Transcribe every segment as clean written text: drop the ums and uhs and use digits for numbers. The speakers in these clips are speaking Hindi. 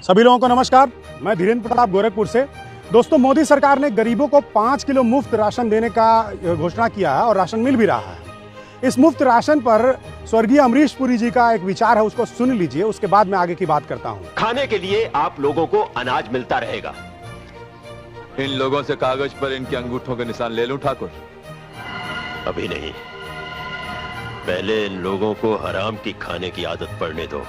सभी लोगों को नमस्कार। मैं धीरेन्द्र प्रताप गोरखपुर से। दोस्तों, मोदी सरकार ने गरीबों को 5 किलो मुफ्त राशन देने का घोषणा किया है और राशन मिल भी रहा है। इस मुफ्त राशन पर स्वर्गीय अमरीश पुरी जी का एक विचार है, उसको सुन लीजिए, उसके बाद मैं आगे की बात करता हूँ। खाने के लिए आप लोगों को अनाज मिलता रहेगा। इन लोगों से कागज पर इनके अंगूठों के निशान ले लूं ठाकुर? अभी नहीं, पहले इन लोगों को हराम की खाने की आदत पड़ने दो।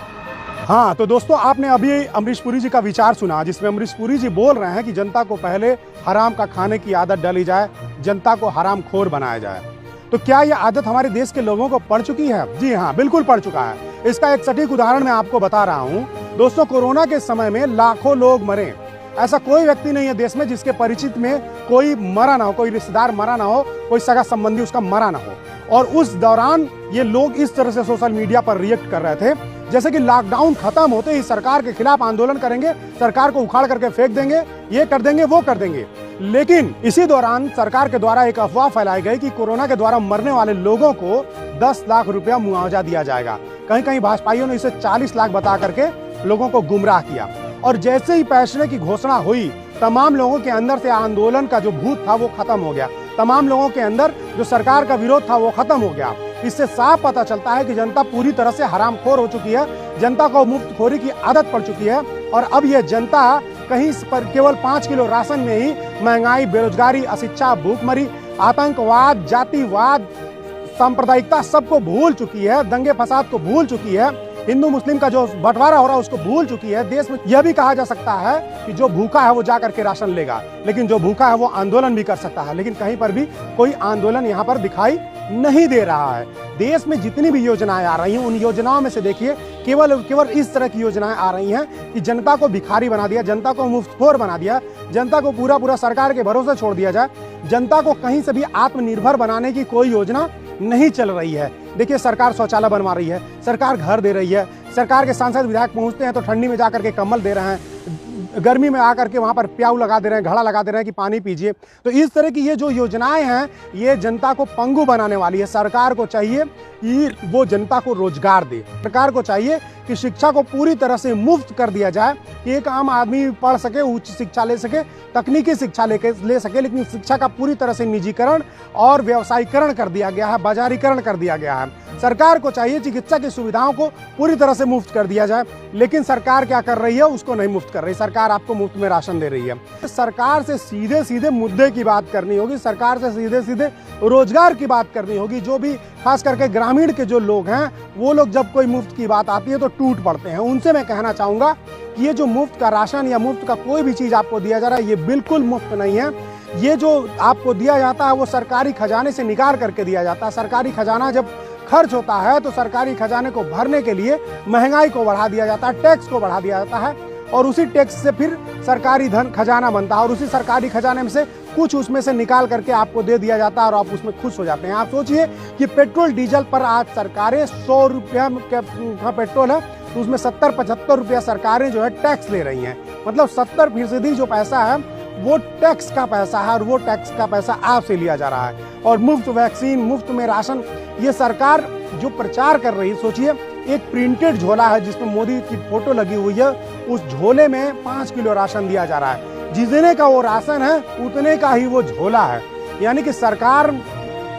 हाँ, तो दोस्तों, आपने अभी अमरीश पुरी जी का विचार सुना, जिसमें अमरीश पुरी जी बोल रहे हैं कि जनता को पहले हराम का खाने की आदत डाली जाए, जनता को हराम खोर बनाया जाए। तो क्या यह आदत हमारे देश के लोगों को पड़ चुकी है? जी हाँ, बिल्कुल पड़ चुका है। इसका एक सटीक उदाहरण मैं आपको बता रहा हूँ। दोस्तों, कोरोना के समय में लाखों लोग मरे। ऐसा कोई व्यक्ति नहीं है देश में जिसके परिचित में कोई मरा ना हो, कोई रिश्तेदार मरा ना हो, कोई सगा संबंधी उसका मरा ना हो। और उस दौरान ये लोग इस तरह से सोशल मीडिया पर रिएक्ट कर रहे थे जैसे कि लॉकडाउन खत्म होते ही सरकार के खिलाफ आंदोलन करेंगे, सरकार को उखाड़ करके फेंक देंगे, ये कर देंगे, वो कर देंगे। लेकिन इसी दौरान सरकार के द्वारा एक अफवाह फैलाई गई कि कोरोना के द्वारा मरने वाले लोगों को 10 लाख रुपया मुआवजा दिया जाएगा। कहीं कहीं भाजपाइयों ने इसे 40 लाख बता करके लोगों को गुमराह किया। और जैसे ही फैसले की घोषणा हुई, तमाम लोगों के अंदर से आंदोलन का जो भूत था वो खत्म हो गया। तमाम लोगों के अंदर जो सरकार का विरोध था वो खत्म हो गया। इससे साफ पता चलता है कि जनता पूरी तरह से हरामखोर हो चुकी है, जनता को मुफ्तखोरी की आदत पड़ चुकी है। और अब यह जनता कहीं पर केवल 5 किलो राशन में ही महंगाई, बेरोजगारी, अशिक्षा, भूखमरी, आतंकवाद, जातिवाद, सांप्रदायिकता सबको भूल चुकी है, दंगे फसाद को भूल चुकी है, हिंदू मुस्लिम का जो बंटवारा हो रहा है उसको भूल चुकी है। देश में यह भी कहा जा सकता है कि जो भूखा है वो जाकर के राशन लेगा, लेकिन जो भूखा है वो आंदोलन भी कर सकता है। लेकिन कहीं पर भी कोई आंदोलन यहाँ पर दिखाई नहीं दे रहा है। देश में जितनी भी योजनाएं आ रही हैं, उन योजनाओं में से देखिए केवल इस तरह की योजनाएं आ रही हैं कि जनता को भिखारी बना दिया, जनता को मुफ्तखोर बना दिया, जनता को पूरा सरकार के भरोसे छोड़ दिया जाए। जनता को कहीं से भी आत्मनिर्भर बनाने की कोई योजना नहीं चल रही है। देखिए, सरकार शौचालय बनवा रही है, सरकार घर दे रही है, सरकार के सांसद विधायक पहुंचते हैं तो ठंडी में जाकर के कंबल दे रहे हैं, गर्मी में आकर के वहां पर प्याऊ लगा दे रहे हैं, घड़ा लगा दे रहे हैं कि पानी पीजिए। तो इस तरह की ये जो योजनाएं हैं, ये जनता को पंगु बनाने वाली है। सरकार को चाहिए कि वो जनता को रोजगार दे। सरकार को चाहिए कि शिक्षा को पूरी तरह से मुफ्त कर दिया जाए कि एक आम आदमी पढ़ सके, उच्च शिक्षा ले सके, तकनीकी शिक्षा ले सके। लेकिन शिक्षा का पूरी तरह से निजीकरण और व्यवसायीकरण कर दिया गया है, बाजारीकरण कर दिया गया है। सरकार को चाहिए चिकित्सा की सुविधाओं को पूरी तरह से मुफ्त कर दिया जाए, लेकिन सरकार क्या कर रही है? उसको नहीं मुफ्त कर रही। सरकार आपको मुफ्त में राशन दे रही है। सरकार से सीधे सीधे मुद्दे की बात करनी होगी, सरकार से सीधे सीधे रोजगार की बात करनी होगी। जो भी खास करके ग्रामीण के जो लोग हैं, वो लोग जब कोई मुफ्त की बात आती है तो टूट पड़ते हैं। उनसे मैं कहना चाहूँगा कि ये जो मुफ्त का राशन या मुफ्त का कोई भी चीज़ आपको दिया जा रहा है, ये बिल्कुल मुफ्त नहीं है। ये जो आपको दिया जाता है वो सरकारी खजाने से निकाल करके दिया जाता है। सरकारी खजाना जब खर्च होता है तो सरकारी खजाने को भरने के लिए महंगाई को बढ़ा दिया जाता है, टैक्स को बढ़ा दिया जाता है, और उसी टैक्स से फिर सरकारी धन खजाना बनता है, और उसी सरकारी खजाने में से कुछ उसमें से निकाल करके आपको दे दिया जाता है और आप उसमें खुश हो जाते हैं। आप सोचिए कि पेट्रोल डीजल पर आज सरकारें 100 रुपया का पेट्रोल है तो उसमें 70-75 रुपया सरकारें जो है टैक्स ले रही हैं। मतलब 70% जो पैसा है वो टैक्स का पैसा है, और वो टैक्स का पैसा आपसे लिया जा रहा है। और मुफ्त वैक्सीन, मुफ्त में राशन, ये सरकार जो प्रचार कर रही है, सोचिए एक प्रिंटेड झोला है जिसमें मोदी की फोटो लगी हुई है, उस झोले में 5 किलो राशन दिया जा रहा है। जितने का वो राशन है उतने का ही वो झोला है। यानी कि सरकार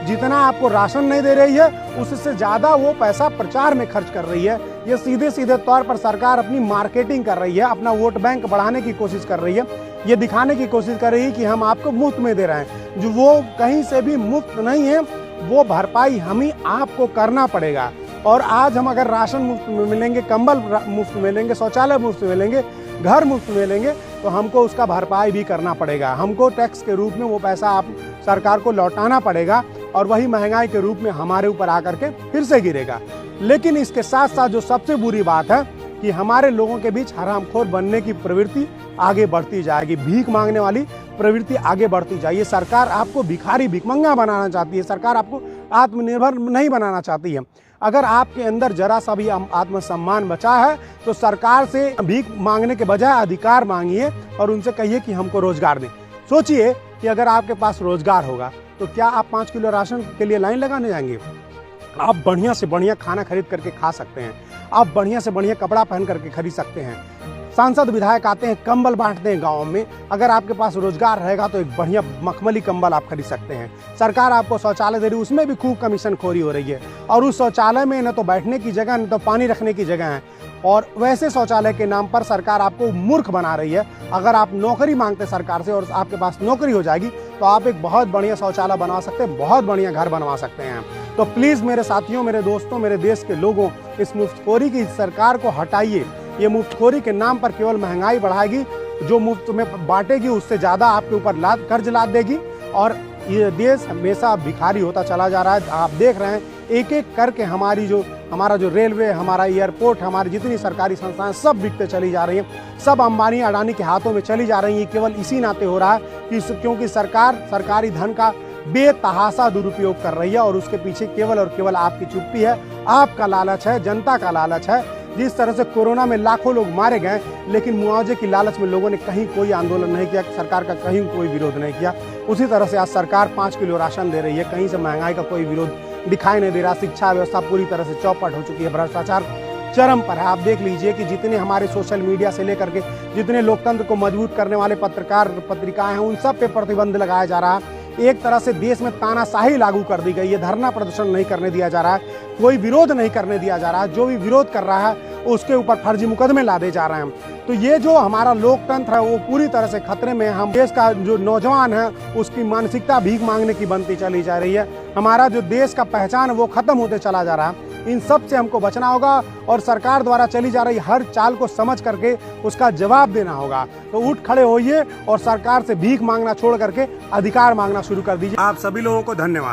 जितना आपको राशन नहीं दे रही है, उससे ज्यादा वो पैसा प्रचार में खर्च कर रही है। ये सीधे सीधे तौर पर सरकार अपनी मार्केटिंग कर रही है, अपना वोट बैंक बढ़ाने की कोशिश कर रही है। ये दिखाने की कोशिश कर रही है कि हम आपको मुफ्त में दे रहे हैं, जो वो कहीं से भी मुफ्त नहीं है। वो भरपाई हम ही आपको करना पड़ेगा। और आज हम अगर राशन मुफ्त में मिलेंगे, कंबल मुफ्त मिलेंगे, शौचालय मुफ्त मिलेंगे, घर मुफ्त मिलेंगे, तो हमको उसका भरपाई भी करना पड़ेगा। हमको टैक्स के रूप में वो पैसा आप सरकार को लौटाना पड़ेगा, और वही महंगाई के रूप में हमारे ऊपर आकर के फिर से गिरेगा। लेकिन इसके साथ साथ जो सबसे बुरी बात है कि हमारे लोगों के बीच हरामखोर बनने की प्रवृत्ति आगे बढ़ती जाएगी, भीख मांगने वाली प्रवृत्ति आगे बढ़ती जाएगी। सरकार आपको भिखारी, भिखमंगा बनाना चाहती है, सरकार आपको आत्मनिर्भर नहीं बनाना चाहती है। अगर आपके अंदर जरा सा भी आत्मसम्मान बचा है तो सरकार से भीख मांगने के बजाय अधिकार मांगिए और उनसे कहिए कि हमको रोजगार दें। सोचिए कि अगर आपके पास रोजगार होगा तो क्या आप 5 किलो राशन के लिए लाइन लगाने जाएंगे? आप बढ़िया से बढ़िया खाना खरीद करके खा सकते हैं, आप बढ़िया से बढ़िया कपड़ा पहन करके खरीद सकते हैं, सांसद विधायक आते हैं, कंबल बांटते हैं गाँव में। अगर आपके पास रोजगार रहेगा तो एक बढ़िया मखमली कंबल आप खरीद सकते हैं। सरकार आपको शौचालय दे रही है, उसमें भी खूब कमीशन खोरी हो रही है। और उस शौचालय में न तो बैठने की जगह न तो पानी रखने की जगह है। और वैसे शौचालय के नाम पर सरकार आपको मूर्ख बना रही है। अगर आप नौकरी मांगते सरकार से और आपके पास नौकरी हो जाएगी तो आप एक बहुत बढ़िया शौचालय बनवा सकते हैं, बहुत बढ़िया घर बनवा सकते हैं। तो प्लीज़ मेरे साथियों, मेरे दोस्तों, मेरे देश के लोगों, इस मुफ्तखोरी की सरकार को हटाइए। ये मुफ्तखोरी के नाम पर केवल महंगाई बढ़ाएगी, जो मुफ्त में बांटेगी उससे ज़्यादा आपके ऊपर कर्ज लाद देगी और ये देश हमेशा भिखारी होता चला जा रहा है। आप देख रहे हैं एक एक करके हमारा जो रेलवे, हमारा एयरपोर्ट, हमारी जितनी सरकारी संस्थाएं सब बिकते चली जा रही हैं, सब अंबानी अडानी के हाथों में चली जा रही हैं। केवल इसी नाते हो रहा है कि क्योंकि सरकार सरकारी धन का बेतहाशा दुरुपयोग कर रही है और उसके पीछे केवल और केवल आपकी चुप्पी है, आपका लालच है, जनता का लालच है। जिस तरह से कोरोना में लाखों लोग मारे गए, लेकिन मुआवजे की लालच में लोगों ने कहीं कोई आंदोलन नहीं किया, सरकार का कहीं कोई विरोध नहीं किया। उसी तरह से आज सरकार 5 किलो राशन दे रही है, कहीं से महंगाई का कोई विरोध दिखाई नहीं दे रहा। शिक्षा व्यवस्था पूरी तरह से चौपट हो चुकी है, भ्रष्टाचार चरम पर है। आप देख लीजिए कि जितने हमारे सोशल मीडिया से लेकर के जितने लोकतंत्र को मजबूत करने वाले पत्रिकाएं हैं, उन सब पे प्रतिबंध लगाया जा रहा है। एक तरह से देश में तानाशाही लागू कर दी गई है। धरना प्रदर्शन नहीं करने दिया जा रहा है, कोई विरोध नहीं करने दिया जा रहा है। जो भी विरोध कर रहा है उसके ऊपर फर्जी मुकदमे लादे जा रहे हैं। तो ये जो हमारा लोकतंत्र है वो पूरी तरह से खतरे में है। हम देश का जो नौजवान है उसकी मानसिकता भीख मांगने की बनती चली जा रही है। हमारा जो देश का पहचान है वो खत्म होते चला जा रहा है। इन सब से हमको बचना होगा और सरकार द्वारा चली जा रही हर चाल को समझ करके उसका जवाब देना होगा। तो उठ खड़े होइए और सरकार से भीख मांगना छोड़ करके अधिकार मांगना शुरू कर दीजिए। आप सभी लोगों को धन्यवाद।